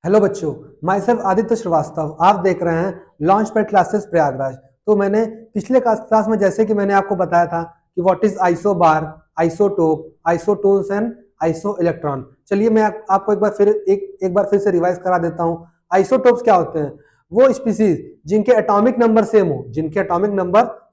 Hello बच्चों, my self Aditya Srivastava. आप देख रहे हैं लॉन्च पैड क्लासेस प्रयागराज। तो मैंने पिछले क्लास में जैसे कि मैंने आपको बताया था कि what is iso bar, isotope, isotones and iso electron. चलिए मैं आपको एक बार फिर से रिवाइज करा देता हूँ। आइसोटोप्स क्या होते हैं? वो स्पीसीज जिनके एटॉमिक नंबर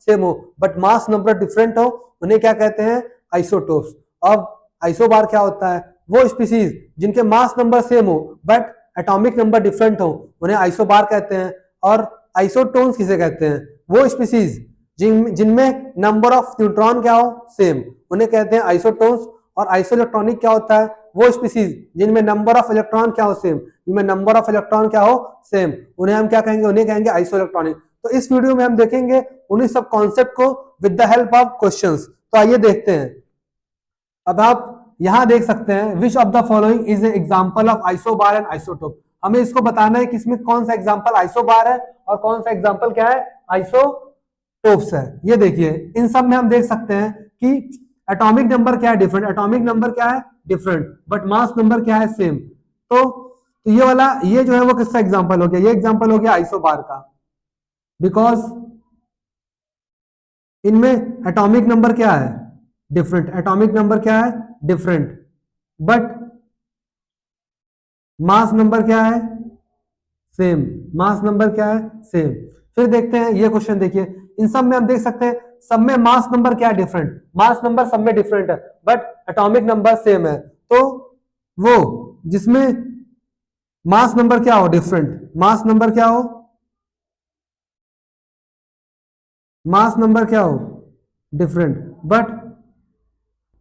सेम हो बट मास नंबर डिफरेंट हो, उन्हें क्या कहते हैं? आइसोटोप्स। अब आइसोबार क्या होता है? वो स्पीसीज जिनके मास नंबर सेम हो बट एटॉमिक नंबर डिफरेंट हो, उन्हें आइसोबार कहते हैं। और आइसोटोन्स किसे कहते हैं? वो स्पीसीज जिनमें नंबर ऑफ न्यूट्रॉन क्या हो? सेम, उन्हें कहते हैं आइसोटोन्स। और आइसोइलेक्ट्रॉनिक क्या होता है? वो स्पीसीज जिनमें नंबर ऑफ इलेक्ट्रॉन क्या हो? सेम, जिनमें नंबर ऑफ इलेक्ट्रॉन क्या हो? सेम, उन्हें हम क्या कहेंगे? उन्हें कहेंगे आइसोइलेक्ट्रॉनिक। तो इस वीडियो में हम देखेंगे उन्हीं सब कॉन्सेप्ट को with the help of questions. तो आइए देखते हैं। अब आप यहां देख सकते हैं which of the following is example of isobar and isotope. हमें इसको बताना है कि इसमें कौन सा एग्जांपल आइसोबार है और कौन सा एग्जांपल क्या है? आइसोटोप्स है। ये देखिए, इन सब में हम देख सकते हैं कि एटॉमिक नंबर क्या है? डिफरेंट। एटॉमिक नंबर क्या है? डिफरेंट, बट मास नंबर क्या है? सेम। तो ये वाला, ये जो है वो किसका एग्जांपल हो गया? ये एग्जांपल हो गया आइसोबार का, बिकॉज इनमें एटॉमिक नंबर क्या है? डिफरेंट। एटॉमिक नंबर क्या है? डिफरेंट, बट मास नंबर क्या है? सेम। मास नंबर क्या है? सेम। फिर देखते हैं ये क्वेश्चन। देखिए, इन सब में हम देख सकते हैं सब में मास नंबर क्या है? डिफरेंट। मास नंबर सब में डिफरेंट है बट एटॉमिक नंबर सेम है। तो वो जिसमें मास नंबर क्या हो? डिफरेंट। मास नंबर क्या हो? मास नंबर क्या हो? डिफरेंट, बट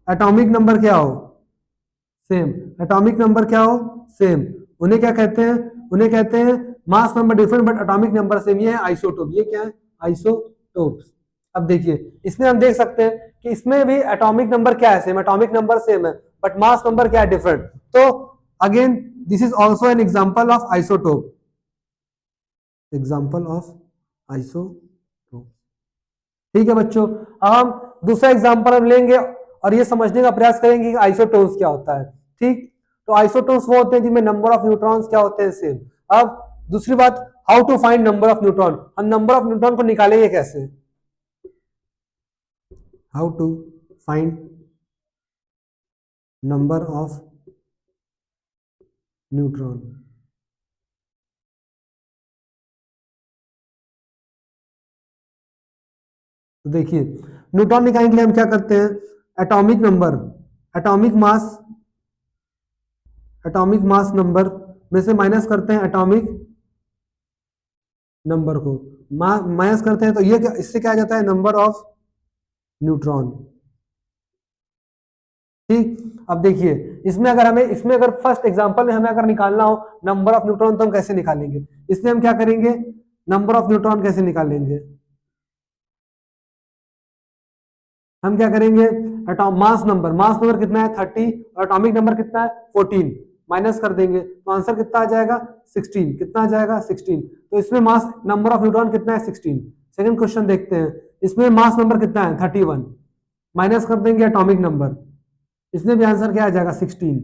एटॉमिक नंबर क्या हो? सेम। एटॉमिक नंबर क्या हो? सेम। उन्हें क्या कहते हैं? उन्हें कहते हैं mass number different but atomic number same. ये है आइसोटोप। ये क्या है? आइसोटोप्स। अब देखिए, इसमें हम देख सकते हैं कि इसमें भी एटॉमिक नंबर क्या है? सेम। एटॉमिक नंबर सेम है बट मास नंबर क्या है? डिफरेंट। तो again this is also an example of isotope. Example of isotope. ठीक है बच्चों, अब हम दूसरा एग्जाम्पल हम लेंगे और ये समझने का प्रयास करेंगे कि आइसोटोन्स क्या होता है। ठीक, तो आइसोटोन्स वो होते हैं जिनमें नंबर ऑफ न्यूट्रॉन्स क्या होते हैं? सेम। अब दूसरी बात, how to find number of neutron. हम नंबर ऑफ न्यूट्रॉन को निकालेंगे कैसे? How to find number of neutron. तो देखिए, न्यूट्रॉन निकालने के लिए हम क्या करते हैं? Atomic number, atomic mass, atomic mass number में से माइनस करते हैं एटॉमिक नंबर को, माइनस करते हैं तो ये क्या, इससे क्या आ जाता है? Number of neutron. ठीक, अब देखिए, इसमें अगर फर्स्ट एग्जांपल में हमें अगर निकालना हो नंबर ऑफ न्यूट्रॉन, तो हम कैसे निकालेंगे? इसमें हम क्या करेंगे? नंबर ऑफ न्यूट्रॉन कैसे निकालेंगे? हम क्या करेंगे? मास नंबर कितना है? 30 और एटॉमिक नंबर कितना है? 14। माइनस कर देंगे तो आंसर कितना आ जाएगा? 16। कितना आ जाएगा? 16। तो इसमें मास नंबर ऑफ न्यूट्रॉन कितना है? 16। सेकंड क्वेश्चन देखते हैं, इसमें मास नंबर कितना है? 31। माइनस कर देंगे एटॉमिक नंबर, इसमें भी आंसर क्या आ जाएगा? 16।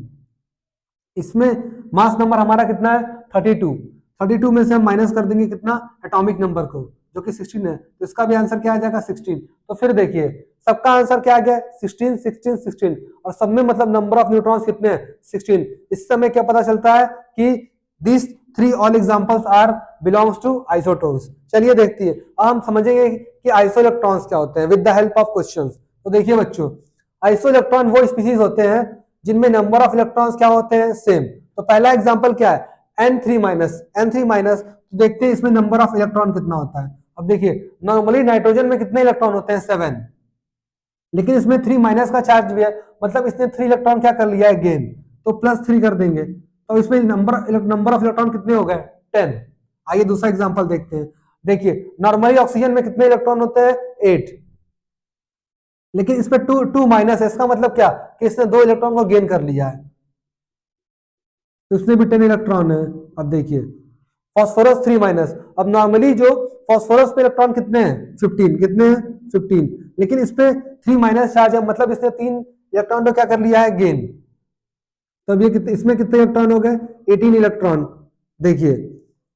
इसमें मास नंबर हमारा कितना है? 32। 32 में से हम माइनस कर देंगे कितना? एटॉमिक नंबर को, जो कि 16 है, तो इसका भी आंसर क्या आ जाएगा? 16। तो फिर देखिए, सबका आंसर क्या आ गया? 16 16 16। और सब में मतलब नंबर ऑफ न्यूट्रॉन्स कितने हैं? 16। इस समय क्या पता चलता है कि this three all examples are belongs to isotones. चलिए देखते हैं, अब हम समझेंगे कि आइसोइलेक्ट्रॉन्स क्या होते हैं with the help of questions. तो देखिए बच्चों, आइसोइलेक्ट्रॉन वो स्पीसीज होते हैं जिनमें नंबर ऑफ इलेक्ट्रॉन्स क्या होते हैं? सेम। तो पहला एग्जांपल क्या है? N3 minus. N3 माइनस, तो देखते हैं इसमें नंबर ऑफ इलेक्ट्रॉन कितना होता है। अब देखिए, नॉर्मली नाइट्रोजन में कितने इलेक्ट्रॉन होते हैं? 7। लेकिन इसमें 3 माइनस का चार्ज भी है, मतलब इसने 3 इलेक्ट्रॉन क्या कर लिया है? गेन। तो +3 कर देंगे, तो इसमें नंबर ऑफ इलेक्ट्रॉन कितने हो गए? 10। आइए दूसरा एग्जांपल देखते हैं। देखिए, नॉर्मली ऑक्सीजन में कितने इलेक्ट्रॉन होते हैं? 8। लेकिन इसमें टू माइनस है, इसका मतलब क्या कि इसने 2 इलेक्ट्रॉन को गेन कर लिया है, तो इसमें भी 10 इलेक्ट्रॉन है। अब देखिए, फॉस्फोरस 3 माइनस। अब नॉर्मली जो फॉस्फोरस पे इलेक्ट्रॉन कितने हैं? 15। कितने हैं? 15। लेकिन इस पे 3 माइनस चार्ज है, मतलब इसने 3 इलेक्ट्रॉन को क्या कर लिया है? गेन। तो अब ये इसमें कितने इलेक्ट्रॉन हो गए? 18 इलेक्ट्रॉन। देखिए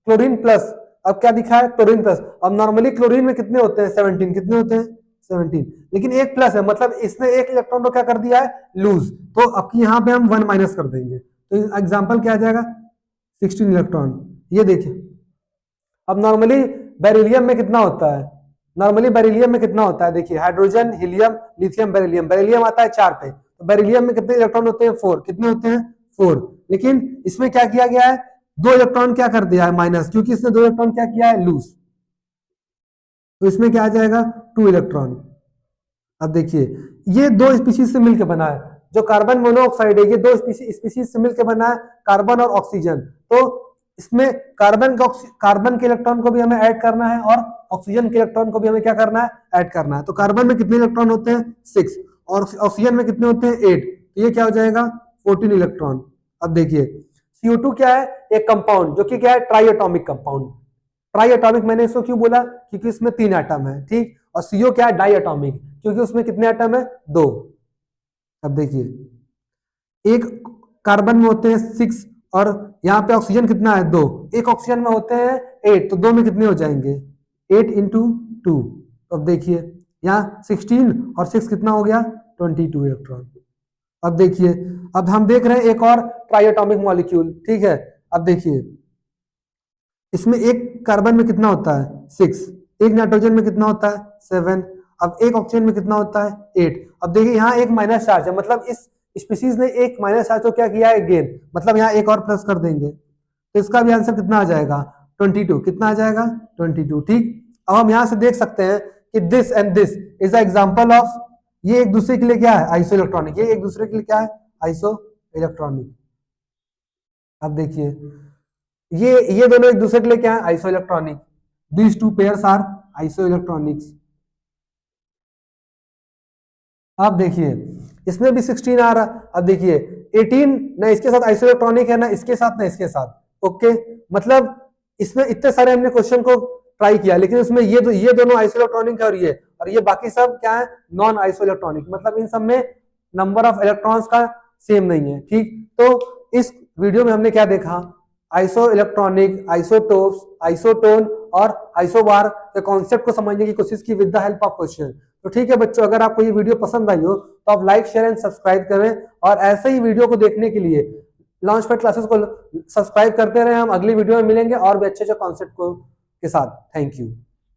क्लोरीन प्लस, अब क्या दिखा है क्लोरीन प्लस। अब नॉर्मली क्लोरीन में कितने होते हैं 17, कितने होते हैं 17, लेकिन एक प्लस है मतलब इसने एक इलेक्ट्रॉन को क्या कर दिया है लूज, तो अब यहाँ पे हम 1 माइनस कर देंगे, तो एग्जाम्पल क्या आ जाएगा 16 इलेक्ट्रॉन। ये देखिए अब नॉर्मली बेरिलियम में कितना होता है, नॉर्मली बेरिलियम में कितना होता है, देखिए hydrogen helium lithium beryllium, beryllium आता है 4 पे, तो बेरिलियम में कितने इलेक्ट्रॉन होते हैं 4, कितने होते हैं 4, लेकिन इसमें क्या किया गया है 2 इलेक्ट्रॉन क्या कर दिया है माइनस, क्योंकि इसने 2 इलेक्ट्रॉन क्या किया है लूज, तो इसमें क्या आ जाएगा 2 इलेक्ट्रॉन। अब देखिए ये 2 स्पीशीज से मिलकर बना है, जो कार्बन मोनोऑक्साइड है ये 2 स्पीशीज से मिलकर बना है, कार्बन और ऑक्सीजन, तो इसमें कार्बन के इलेक्ट्रॉन को भी हमें ऐड करना है और ऑक्सीजन के इलेक्ट्रॉन को भी हमें क्या करना है ऐड करना है, तो कार्बन में कितने इलेक्ट्रॉन होते हैं 6 और ऑक्सीजन में कितने होते हैं 8, तो ये क्या हो जाएगा 14 इलेक्ट्रॉन। अब देखिए CO2 क्या है एक कंपाउंड जो कि क्या है try atomic compound, try atomic मैंने इसको क्यों बोला क्योंकि इसमें 3 एटम है, ठीक, और CO क्या है डाई एटॉमिक क्योंकि उसमें कितने एटम है 2। अब देखिए एक कार्बन में होते हैं 6 और यहाँ पे ऑक्सीजन कितना है 2, एक ऑक्सीजन में होते हैं 8, तो 2 में कितने हो जाएंगे 8 इंटू 2, अब देखिए यहाँ 16 और 6 कितना हो गया 22 इलेक्ट्रॉन। अब देखिए अब हम देख रहे हैं एक और ट्राई एटॉमिक मॉलिक्यूल, ठीक है, अब देखिए इसमें एक कार्बन में कितना होता है 6, एक नाइट्रोजन में कितना होता है 7, अब एक ऑक्सीजन में कितना होता है 8। अब देखिए यहाँ एक माइनस चार्ज है मतलब इस स्पीशीज ने एक माइनस चार्ज को क्या किया है गेन, मतलब यहाँ एक और प्लस कर देंगे, तो इसका भी आंसर कितना आ जाएगा 22, कितना आ जाएगा 22, ठीक। अब हम यहाँ से देख सकते हैं कि this and this is a example of, ये एक दूसरे के लिए क्या है आइसो इलेक्ट्रॉनिक, ये एक दूसरे के लिए क्या है आइसो इलेक्ट्रॉनिक। अब देखिए ये दोनों एक दूसरे के लिए क्या है isoelectronic, these two pairs are isoelectronics. अब देखिए इसमें भी 16 आ रहा, अब देखिए 18 ना इसके साथ आइसो इलेक्ट्रॉनिक है ना इसके साथ ना इसके साथ, ओके, मतलब इसमें इतने सारे हमने क्वेश्चन को ट्राई किया लेकिन इसमें ये दोनों आइसो इलेक्ट्रॉनिक है और ये बाकी सब क्या है नॉन आइसो इलेक्ट्रॉनिक, मतलब इन सब में नंबर ऑफ इलेक्ट्रॉन्स का सेम नहीं है, ठीक। तो इस वीडियो में हमने क्या देखा आइसो इलेक्ट्रॉनिक, आइसोटोप्स, आइसोटोन और आइसोबार के कॉन्सेप्ट को समझने की कोशिश की with the help of question. तो ठीक है बच्चों, अगर आपको ये वीडियो पसंद आई हो तो आप लाइक शेयर एंड सब्सक्राइब करें और ऐसे ही वीडियो को देखने के लिए लॉन्च पैड क्लासेस को सब्सक्राइब करते रहे। हम अगली वीडियो में मिलेंगे और भी अच्छे अच्छे कॉन्सेप्ट को के साथ। Thank you.